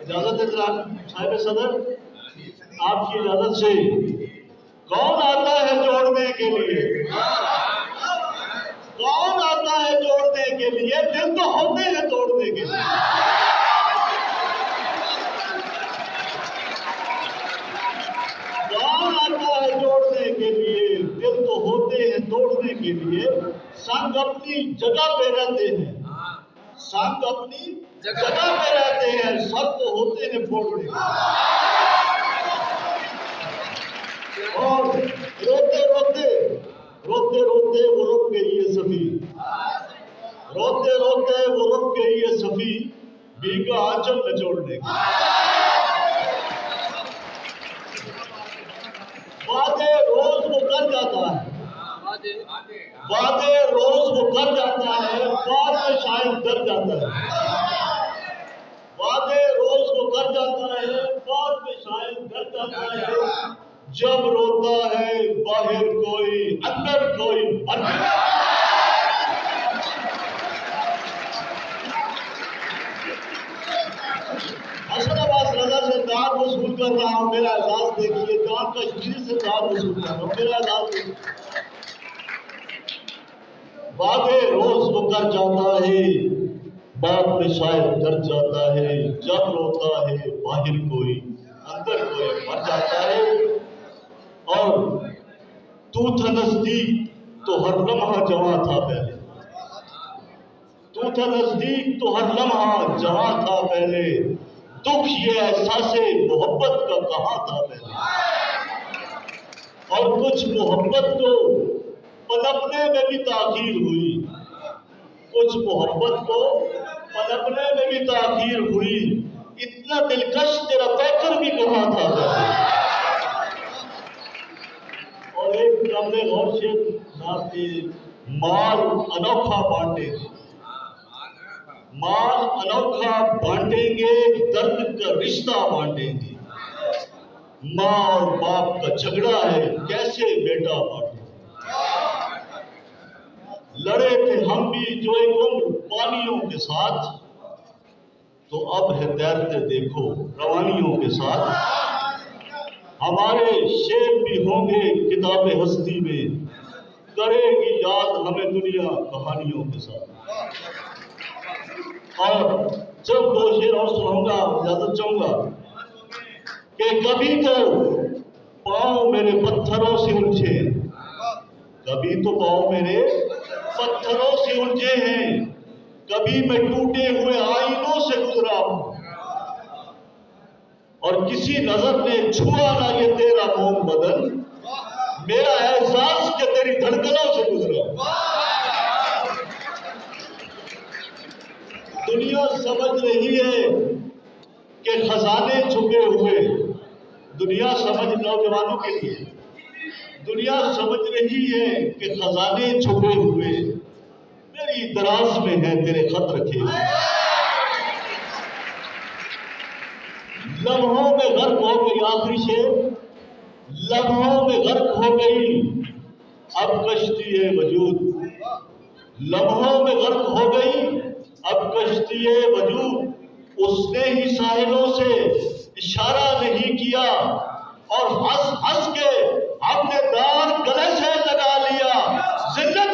اجازت ہے صاحب صدر، آپ کی اجازت سے کون آتا ہے جوڑنے کے لیے؟ کون آتا ہے جوڑنے کے لیے؟ دل تو ہوتے ہیں توڑنے کے لیے۔ کون آتا ہے جوڑنے کے لیے؟ دل تو ہوتے ہیں توڑنے کے لیے۔ سنگ اپنی جگہ پہ رہتے ہیں، سنگ اپنی جگہ پہ رہتے ہیں، سب تو ہوتے ہیں پھوڑنے کے لیے۔ اور روتے روتے روتے روتے وہ رک گئی ہے صفی، روتے روتے وہ رک گئی ہے صفی، بھیگا آنچل نچوڑنے کی۔ وعدے روز وہ کر جاتا ہے، وعدے روز وہ کر جاتا ہے، بعد میں شاید ڈر جاتا ہے۔ وعدے روز وہ کر جاتا ہے، بعد میں شاید ڈر جاتا ہے۔ جب روتا ہے باہر کوئی اندر کوئی مر جاتا ہے۔ حسن عباس رضا سے داد وصول کر رہا ہوں، میرا اعزاز دیکھیے، جان کشمیری سے داد وصول کر رہا ہوں، میرا اعزاز دیکھیے۔ وعدے روز وہ کر جاتا ہے، بعد میں شاید ڈر جاتا ہے۔ جب روتا ہے باہر کوئی اندر کوئی مر جاتا ہے۔ اور تو تھا نزدیک تو ہر لمحہ جواں تھا پہلے، تو تھا نزدیک تو ہر لمحہ جواں تھا پہلے، دکھ یہ احساس محبت کا کہاں تھا پہلے۔ اور کچھ محبت کو پنپنے میں بھی تاخیر ہوئی، کچھ محبت کو پنپنے میں بھی تاخیر ہوئی، اتنا دلکش تیرا پیکر بھی کہاں تھا پہلے۔ اور ایک ہم نے غور سے مال انوکھا بانٹیں گے، مال انوکھا بانٹیں گے، درد کا رشتہ بانٹیں گے۔ ماں اور باپ کا جھگڑا ہے، کیسے بیٹا بانٹیں گے۔ لڑے تھے ہم بھی جو ایک عمر پانیوں کے ساتھ، تو اب ہے تیرتے دیکھو روانیوں کے ساتھ۔ ہمارے شعر بھی ہوں گے کتاب ہستی میں، کرے گی یاد ہمیں دنیا کہانیوں کے ساتھ۔ اور جب دو شعر اور سناؤں گا، اجازت چاہوں گا کہ کبھی تو پاؤں میرے پتھروں سے الجھے، کبھی تو پاؤں میرے پتھروں سے الجھے ہیں، کبھی میں ٹوٹے ہوئے آئینوں سے گزرا ہوں، اور کسی نظر نے چھوا نہ یہ تیرا موم بدن، میرا احساس کہ تیری دھڑکنوں سے گزرا۔ دنیا سمجھ رہی ہے کہ خزانے چھپے ہوئے، دنیا سمجھ نوجوانوں کے لیے، دنیا سمجھ رہی ہے کہ خزانے چھپے ہوئے میری دراز میں ہے تیرے خط رکھے ہوئے۔ لمحوں میں غرق ہو گئی، آخری شعر، لمحوں میں غرق ہو گئی اب کشتی وجود، لمحوں میں غرق ہو گئی اب کشتی وجود، اس نے ہی ساحلوں سے اشارہ نہیں کیا، اور ہنس ہنس کے ہم نے دار گلے سے لگا لیا، ذلت